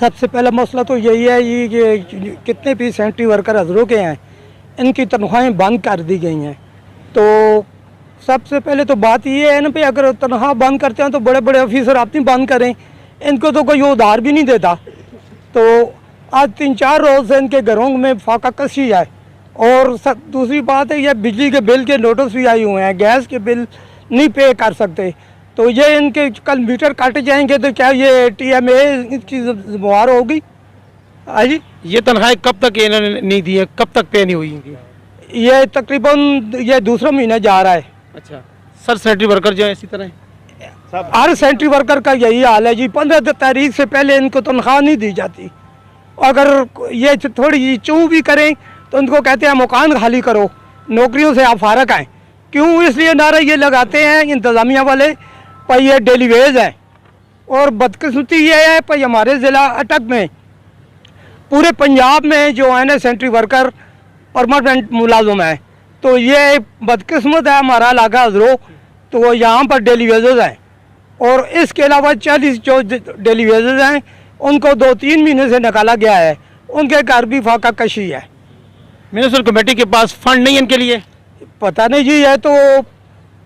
सबसे पहला मसला तो यही है ये कि कितने भी सेंट्री वर्कर हजरों के हैं इनकी तनख्वाहें बंद कर दी गई हैं। तो सबसे पहले तो बात ये है ना भाई, अगर तनख्वाह बंद करते हैं तो बड़े बड़े ऑफिसर अपनी बंद करें, इनको तो कोई उधार भी नहीं देता। तो आज 3-4 रोज़ से इनके घरों में फाका कशी है। और दूसरी बात है ये बिजली के बिल के नोटिस भी आए हुए हैं, गैस के बिल नहीं पे कर सकते। तो ये इनके कल मीटर काटे जाएंगे तो क्या ये TMA की जिम्मेवार होगी? हाँ जी, ये तनख्वाहें कब तक इन्होंने नहीं दी है, कब तक पे नहीं हुई इनकी? ये तकरीबन ये दूसरा महीना जा रहा है। अच्छा सर, सेंट्री वर्कर जो है इसी तरह हर सेंट्री वर्कर का यही हाल है जी। 15 तारीख से पहले इनको तनख्वाह नहीं दी जाती। अगर ये थोड़ी चूँ भी करें तो उनको कहते हैं मकान खाली करो, नौकरियों से आप फारग आएँ। क्यों? इसलिए नारा ये लगाते हैं इंतज़ामिया वाले भाई ये डेली वेज है। और बदकिस्मती ये है भाई हमारे ज़िला अटक में, पूरे पंजाब में जो है ना सेंट्री वर्कर परमानेंट मुलाजिम है। तो ये बदकिस्मत है हमारा इलाका हजरो, तो यहाँ पर डेली वेजेस हैं। और इसके अलावा 40 जो डेली वेजेस हैं उनको 2-3 महीने से निकाला गया है, उनके घर भी फाका कशी है। म्यूनिसिपल कमेटी के पास फंड नहीं है इनके लिए? पता नहीं जी, है तो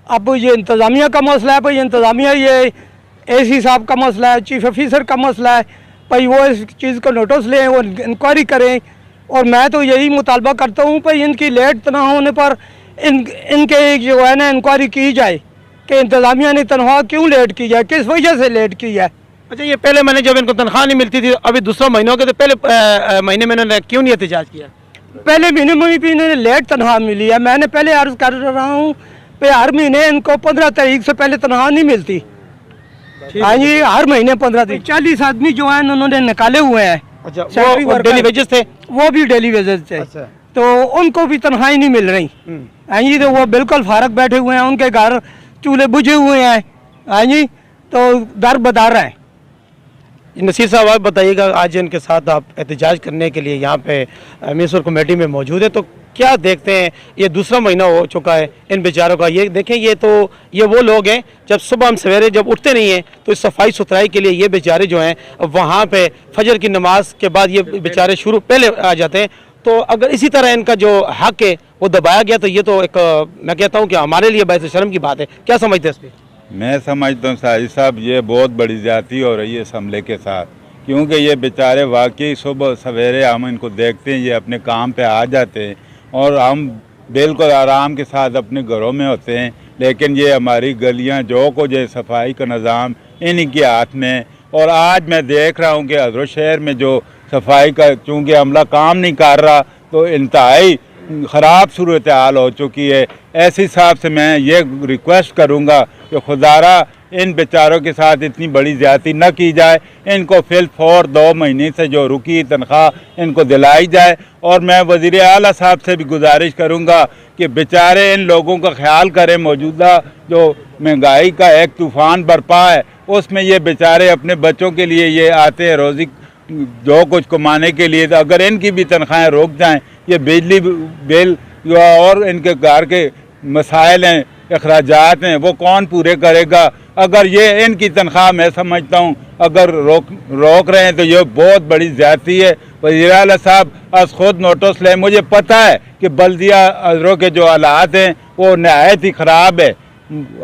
अब ये इंतज़ामिया का मसला है भाई। इंतज़ामिया ये AC साहब का मसला है, चीफ ऑफिसर का मसला है भाई। वो इस चीज़ को नोटिस लें, वो इंक्वायरी करें। और मैं तो यही मुतालबा करता हूँ भाई इनकी लेट ना होने पर इनके जो है ना इंक्वायरी की जाए कि इंतज़ामिया ने तनख्वाह क्यों लेट की है, किस वजह से लेट की है। अच्छा, ये पहले महीने जब इनको तनख्वाह नहीं मिलती थी, अभी दूसरा महीना हो गया, तो पहले महीने में इन्होंने क्यों नहीं एहतजाज किया? पहले महीने में भी इन्हें लेट तनख्वाह मिली है। मैंने पहले अर्ज़ कर रहा हूँ भाई हर महीने इनको 15 तारीख से पहले तनख्वाह नहीं मिलती। हाँ जी, हर महीने 15 तारीख। 40 आदमी जो है उन्होंने निकाले हुए हैं। अच्छा, वो डेली वेजेस थे? वो भी डेली वेजेस थे। अच्छा। तो उनको भी तनख्वाही नहीं मिल रही। हाँ जी, तो वो बिल्कुल फारग बैठे हुए हैं, उनके घर चूल्हे बुझे हुए हैं। हाँ जी, तो दर बदर है। नसीर साहब आप बताइएगा, आज इनके साथ आप एहतजाज करने के लिए यहाँ पे म्यूनिसिपल कमेटी में मौजूद है, तो क्या देखते हैं? ये दूसरा महीना हो चुका है इन बेचारों का। ये देखें, ये वो लोग हैं जब सुबह हम सवेरे जब उठते नहीं हैं तो इस सफाई सुथराई के लिए ये बेचारे जो हैं वहाँ पे फजर की नमाज के बाद ये बेचारे शुरू पहले आ जाते हैं। तो अगर इसी तरह इनका जो हक है वो दबाया गया तो ये तो एक मैं कहता हूँ कि हमारे लिए बाइस शर्म की बात है। क्या समझते हैं इस पर? मैं समझता हूँ साजिद साहब ये बहुत बड़ी ज़्यादती हो रही है इस हमले के साथ, क्योंकि ये बेचारे वाकई सुबह सवेरे हम इनको देखते हैं, ये अपने काम पे आ जाते हैं और हम बिल्कुल आराम के साथ अपने घरों में होते हैं। लेकिन ये हमारी गलियां जो कुछ है सफाई का निज़ाम इन्हीं के हाथ में। और आज मैं देख रहा हूँ कि हज़रत शहर में जो सफाई का चूँकि अमला काम नहीं कर रहा तो इंतहाई ख़राब सूरत हाल हो चुकी है। ऐसे हिसाब से मैं ये रिक्वेस्ट करूँगा कि खुदारा इन बेचारों के साथ इतनी बड़ी ज़्यादती न की जाए, इनको फिलफौर 2 महीने से जो रुकी तनख्वाह इनको दिलाई जाए। और मैं वज़ीर आला साहब से भी गुजारिश करूँगा कि बेचारे इन लोगों का ख्याल करें। मौजूदा जो महंगाई का एक तूफ़ान बरपा है उसमें ये बेचारे अपने बच्चों के लिए ये आते हैं रोज़ी जो कुछ कमाने के लिए। तो अगर इनकी भी तनख्वाहें रोक जाएँ, ये बिजली बिल और इनके घर के मसाइल हैं, अखराजात हैं, वो कौन पूरे करेगा? अगर ये इनकी तनख्वाह मैं समझता हूँ अगर रोक रहे हैं तो ये बहुत बड़ी ज़्यादती है। वज़ीर आला साहब आज खुद नोटिस लें। मुझे पता है कि बल्दिया अजरों के जो हालात हैं वो नहायत ही ख़राब है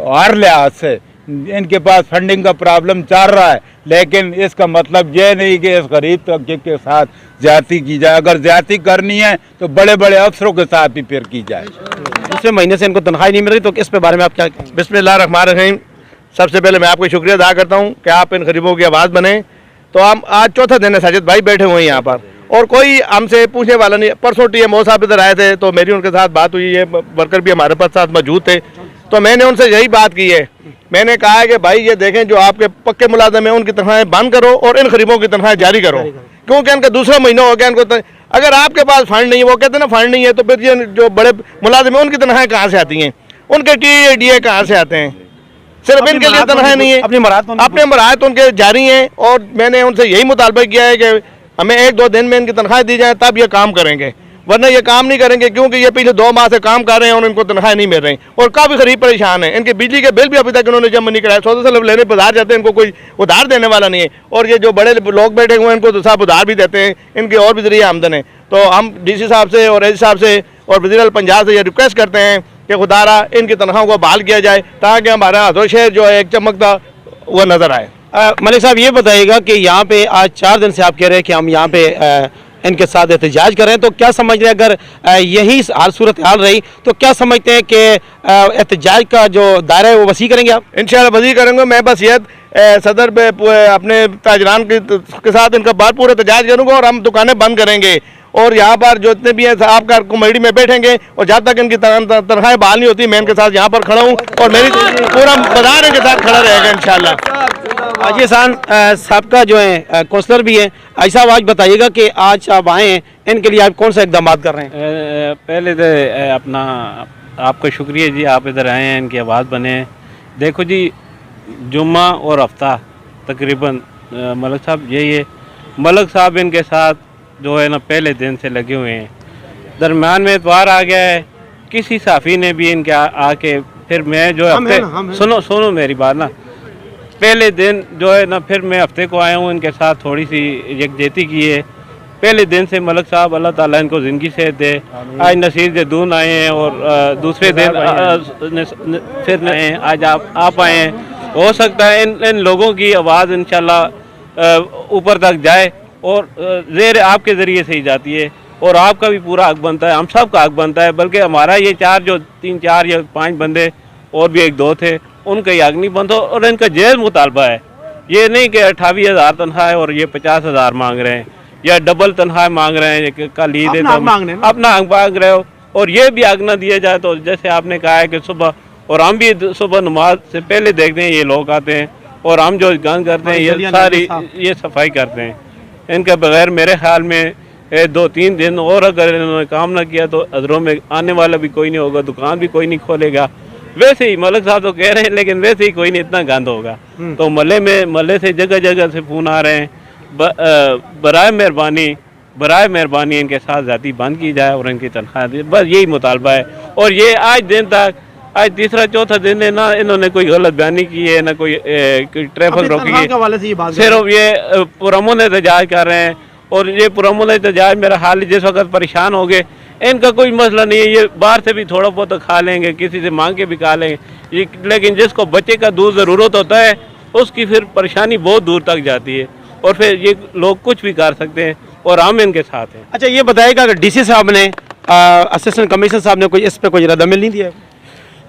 हर लिहाज से। इनके पास फंडिंग का प्रॉब्लम चल रहा है, लेकिन इसका मतलब ये नहीं कि इस गरीब तबके के साथ ज़्यादती की जाए। अगर ज़्यादती करनी है तो बड़े बड़े अफसरों के साथ भी फिर की जाए। दूसरे महीने से इनको तनख्वाही नहीं मिल रही, तो इस पे बारे में आप क्या? बिस्मिल्लाहिर्रहमानिर्रहीम। सबसे पहले मैं आपको शुक्रिया अदा करता हूँ कि आप इन गरीबों की आवाज़ बने। तो हम आज चौथा दिन है, साजिद भाई बैठे हुए हैं यहाँ पर और कोई हमसे पूछने वाला नहीं। परसों TMO साहब इधर आए थे तो मेरी उनके साथ बात हुई, ये वर्कर भी हमारे पास साथ मौजूद थे। तो मैंने उनसे यही बात की है, मैंने कहा है कि भाई ये देखें जो आपके पक्के मुलाजिम हैं उनकी तनख्वाहें बंद करो और इन गरीबों की तनख्वाहें जारी करो, क्योंकि इनका दूसरा महीना हो गया इनको। अगर आपके पास फंड नहीं है, वो कहते हैं ना फंड नहीं है, तो फिर ये जो बड़े मुलाजिम हैं उनकी तनख्वाहें कहाँ से आती हैं, उनके TDA कहाँ से आते हैं? सिर्फ इनके लिए तनख्वाह नहीं है, अपने मराहत उनके जारी हैं। और मैंने उनसे यही मुतालबा किया है कि हमें 1-2 दिन में इनकी तनख्वाह दी जाए तब ये काम करेंगे। वरना ये काम नहीं करेंगे, क्योंकि ये पिछले 2 माह से काम कर रहे हैं और इनको तनख्वाह नहीं मिल रही और काफ़ी गरीब परेशान है। इनके बिजली के बिल भी अभी तक इन्होंने जमा नहीं कराया। 100 से लेने बाजार जाते हैं, इनको कोई उधार देने वाला नहीं है। और ये जो बड़े लोग बैठे हुए हैं इनको तो सब उधार भी देते हैं, इनके और भी जरिए आमदन है। तो हम DC साहब से और एस साहब से और वज़ीर पंजाब से ये रिक्वेस्ट करते हैं कि खुदारा इनकी तनख्वाहों को बहाल किया जाए, ताकि हमारा हज़ोर शहर जो है एक चमकता हुआ नज़र आए। मलिक साहब ये बताइएगा कि यहाँ पे आज 4 दिन से आप कह रहे हैं कि हम यहाँ पे इनके साथ एहतजाज कर रहे हैं, तो क्या समझ रहे हैं अगर यही हाल सूरत हाल रही तो क्या समझते हैं कि एहतजाज का जो दायरा है वो वसी करेंगे आप? इंशाल्लाह वसी करेंगे। मैं बस ये सदर पे अपने ताजरान के साथ इनका भरपूर एहतजाज करूँगा और हम दुकानें बंद करेंगे और यहाँ पर जो इतने भी हैं आपका कमेटी में बैठेंगे और जब तक इनकी तनख्वाहें बहाल नहीं होती मैं इनके साथ यहाँ पर खड़ा हूँ और मेरी पूरा बाजार इनके साथ खड़ा रहेगा इंशाल्लाह। हाजी हसन साहब का जो है कौंसलर भी है, ऐसा आज बताइएगा कि आज आप आए हैं, इनके लिए आप कौन सा इकदाम कर रहे हैं? पहले तो अपना आपका शुक्रिया जी, आप इधर आए हैं, इनकी आवाज़ बने हैं। देखो जी, जुम्मा और हफ्ता तकरीबन मलिक साहब यही है। मलिक साहब इनके साथ जो है ना पहले दिन से लगे हुए हैं। दरम्यान में इतवार आ गया है, किसी साफ़ी ने भी इनके आके फिर मैं जो है सुनो मेरी बात ना, पहले दिन जो है ना फिर मैं हफ्ते को आया हूँ, इनके साथ थोड़ी सी यकजहती की है। पहले दिन से मलिक साहब अल्लाह ताला इनको ज़िंदगी से दे। आज नसीर जदून आए हैं और दूसरे दिन फिर आए हैं, आज आप आए हैं। हो सकता है इन लोगों की आवाज़ इंशाल्लाह ऊपर तक जाए और ज़ेर आपके ज़रिए से ही जाती है और आपका भी पूरा हक बनता है, हम सब का हक बनता है। बल्कि हमारा ये 3 4 या 5 बंदे और भी 1-2 थे, उनका ही हक नहीं बनता और इनका जायज़ मुतालबा है। ये नहीं कि 28,000 तनख्वाह है और ये 50,000 मांग रहे हैं या डबल तनख्वाह मांग रहे हैं। कल ईद है तो अपना हक मांग रहे हो और ये भी हक ना दिया जाए तो जैसे आपने कहा है कि सुबह, और हम भी सुबह नमाज से पहले देखते हैं ये लोग आते हैं और हम जो गंद करते हैं ये सारी ये सफाई करते हैं। इनके बगैर मेरे ख्याल में 2-3 दिन और अगर इन्होंने काम ना किया तो अदरों में आने वाला भी कोई नहीं होगा, दुकान भी कोई नहीं खोलेगा। वैसे ही मलिक साहब तो कह रहे हैं, लेकिन वैसे ही कोई नहीं, इतना गंद होगा। तो मल्ले से जगह जगह से फ़ोन आ रहे हैं। बराए मेहरबानी इनके साथ ज़ाती बंद की जाए और इनकी तनख्वाह दी, बस यही मुतालबा है। और ये आज दिन तक, आज 3-4 दिन है ना, इन्होंने कोई गलत बयानी की है, ना कोई ट्रैफिक रोकी है, सिर्फ ये पुरअमन एहतजाज कर रहे हैं। और ये पुरअमन एहतजाज मेरा हाल जिस वक्त परेशान हो गए, इनका कोई मसला नहीं है, ये बाहर से भी थोड़ा बहुत खा लेंगे, किसी से मांग के भी खा लेंगे। लेकिन जिसको बच्चे का दूध ज़रूरत होता है उसकी फिर परेशानी बहुत दूर तक जाती है और फिर ये लोग कुछ भी कर सकते हैं और हम इनके साथ हैं। अच्छा ये बताइएगा अगर DC साहब ने असिस्टेंट कमिश्नर साहब ने कोई इस पर कोई रद्द-अमल नहीं दिया?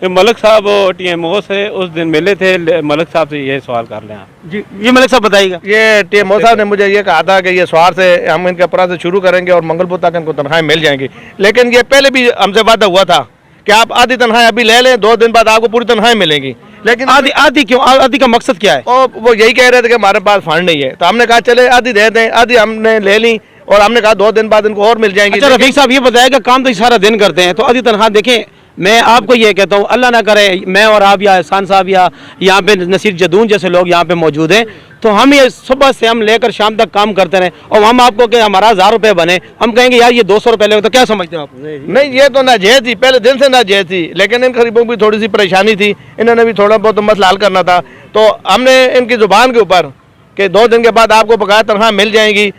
मलिक साहब TMO से उस दिन मिले थे, मलिक साहब से ये सवाल कर लें आप जी। ये मलिक साहब बताइएगा। ये TMO साहब ने मुझे ये कहा था कि ये सवार से हम इनके अपराध से शुरू करेंगे और मंगलपुर तक इनको तनख्वाहें मिल जाएंगी। लेकिन ये पहले भी हमसे वादा हुआ था कि आप आधी तनख्वाहें अभी ले लें, 2 दिन बाद आपको पूरी तनख्वाहें मिलेंगी। लेकिन आधी क्यों? आधी का मकसद क्या है? और वो यही कह रहे थे कि हमारे पास फंड नहीं है, तो हमने कहा चले आधी दे दें। आधी हमने ले ली और हमने कहा 2 दिन बाद इनको और मिल जाएंगी। अच्छा रफीक साहब ये बताएगा, काम तो सारा दिन करते हैं तो आधी तनख्वाह देखें। मैं आपको ये कहता हूँ, अल्लाह ना करे मैं और आप या एहसान साहब या यहाँ पे नसीर जदून जैसे लोग यहाँ पे मौजूद हैं, तो हम ये सुबह से हम लेकर शाम तक काम करते रहें और हम आपको कि हमारा 1000 रुपये बने, हम कहेंगे यार ये 200 रुपये ले, तो क्या समझते हो आप? नहीं, ये तो नाजायज़ थी, पहले दिन से नाजायज़ थी। लेकिन इन गरीबों की थोड़ी सी परेशानी थी, इन्होंने भी थोड़ा बहुत मसला हल करना था। तो हमने इनकी ज़ुबान के ऊपर कि 2 दिन के बाद आपको बकाया तनख्वाह मिल जाएंगी,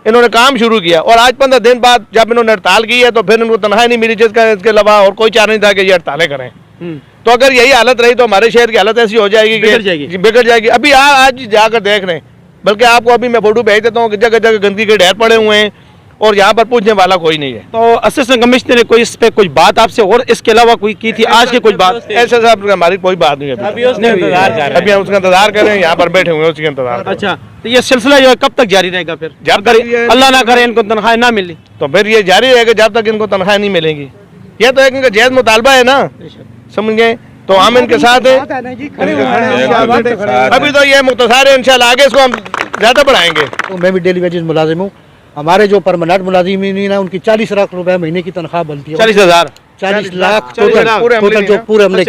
इन्होंने काम शुरू किया। और आज 15 दिन बाद जब इन्होंने हड़ताल की है तो फिर इनको तनख्वाह नहीं मिली, जिसका इसके अलावा और कोई चारा नहीं था कि ये हड़तालें करें। तो अगर यही हालत रही तो हमारे शहर की हालत ऐसी हो जाएगी कि बिगड़ जाएगी। अभी आज जाकर देख रहे हैं, बल्कि आपको अभी मैं फोटो भेज देता हूँ कि जगह जगह गंदगी के ढेर पड़े हुए हैं और यहाँ पर पूछने वाला कोई नहीं है। तो असिस्टेंट कमिश्नर ने कोई इस पे कुछ बात आपसे और इसके अलावा कोई की थी आज की कुछ बात? ऐसे साहब हमारी कोई बात नहीं है, अभी हम उसका इंतजार कर रहे हैं, यहाँ पर बैठे हुए हैं उसके इंतजार। अच्छा तो ये सिलसिला जो है कब तक जारी रहेगा? फिर जब अल्लाह ना करे इनको तनख्वाह ना मिली तो फिर ये जारी रहेगा जब तक इनको तनख्वाह नहीं मिलेंगी। ये तो एक इनका जायज़ मुतालबा है ना, समझ गए? तो हम इनके साथ हैं। अभी तो ये मुख्तसार है, इंशाल्लाह आगे इसको हम ज़्यादा बढ़ाएंगे। तो मैं भी डेली वेजेस मुलाजिम हूँ। हमारे जो परमानेंट मुलाजिमीन है उनकी 40 लाख रुपए महीने की तनख्वाह बनती है। 40,000 40 लाख टोटल जो पूरे हमले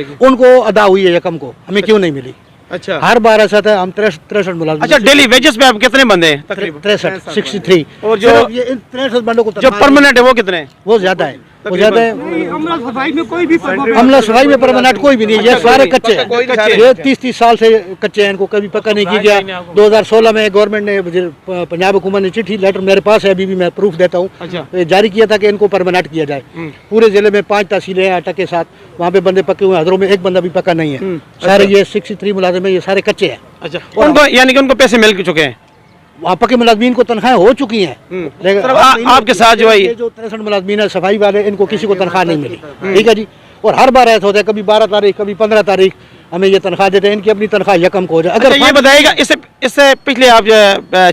की उनको अदा हुई है यकम को, हमें क्यों नहीं मिली? अच्छा। हर बार ऐसा था, हम 63 मुलाजिम। अच्छा, डेली वेजेस पे आप कितने बंदे हैं तकरीबन? 63। और जो सिर्फ ये इन 63 बंदों को जो तनख्वाह परमानेंट है वो कितने हैं? वो ज्यादा है, वो ज्यादा है। अमला सफाई में कोई भी अमला सफाई में परमानेंट कोई भी नहीं है, ये सारे कच्चे हैं। कोई नहीं, ये 30 साल से कच्चे हैं, इनको कभी पक्का नहीं किया गया। 2016 में गवर्नमेंट ने, पंजाब हुकूमत ने चिट्ठी लेटर मेरे पास है, अभी भी मैं प्रूफ देता हूँ, अच्छा। जारी किया था कि इनको परमानेंट किया जाए। पूरे जिले में 5 तहसीलें हैं अटक के साथ, वहाँ पे बंदे पक्के हुए हैं। हजरों में एक बंदा भी पक्का नहीं है। सारे ये 63 मुलाजिम है, ये सारे कच्चे हैं। अच्छा, उनको यानी कि उनको पैसे मिल चुके हैं? वहाँ पक्के मुलाजमीन को तनख्वाहें हो चुकी हैं, लेकिन सिर्फ आपके साथ जो है ये जो 63 मुलाजमीन है सफाई वाले, इनको किसी को तनख्वाह नहीं मिली। ठीक है जी। और हर बार ऐसा होता है, कभी 12 तारीख, कभी 15 तारीख हमें ये तनख्वाह देते हैं, इनकी अपनी तनख्वाह यकम को हो जाए। अगर ये बताइएगा, इससे पिछले आप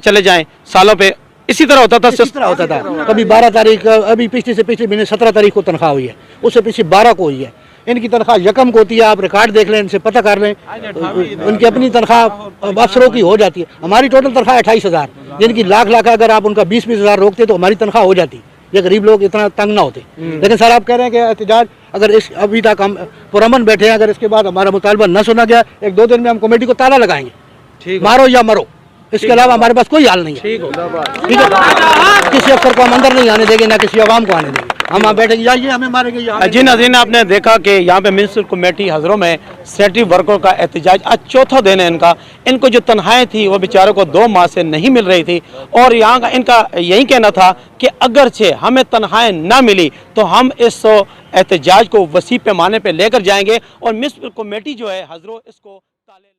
चले जाएं सालों पे इसी तरह होता था? इस तरह होता था, कभी 12 तारीख, अभी पिछले से पिछले महीने 17 तारीख को तनख्वाह हुई है, उससे पिछले 12 को हुई है। इनकी तनख्वाह यकम को होती है, आप रिकॉर्ड देख लें, इनसे पता कर लें, उनकी अपनी तनख्वाह अफसरों की हो जाती है। हमारी टोटल तनख्वाह 28,000, जिनकी लाख है, अगर आप उनका 20-20 हज़ार रोकते तो हमारी तनख्वाह हो जाती, ये गरीब लोग इतना तंग ना होते। लेकिन सर आप कह रहे हैं कि एहतजाज, अगर इस अभी तक हम पुरअमन बैठे हैं, अगर इसके बाद हमारा मुतालबा न सुना गया, 1-2 दिन में हम कमेटी को ताला लगाएंगे, मारो या मरो, इसके अलावा हमारे पास कोई हाल नहीं है। ठीक है, किसी अफसर को हम अंदर नहीं आने देंगे, ना किसी अवाम को आने देंगे। हम वहाँ बैठेंगे, या ये हमें मारेंगे या जी नाज़रीन, आपने देखा कि यहाँ पे म्युनिसिपल कमेटी हजरों में सैनिटरी वर्कर का एहतजाज आज चौथा दिन है इनका। इनको जो तनख्वाहें थी वो बेचारों को 2 माह से नहीं मिल रही थी, और यहाँ का इनका यही कहना था कि अगरचे हमें तनख्वाहें ना मिली तो हम इस एहतजाज को वसी पैमाने पर लेकर जाएंगे, और म्युनिसिपल कमेटी जो है हजरों इसको ताले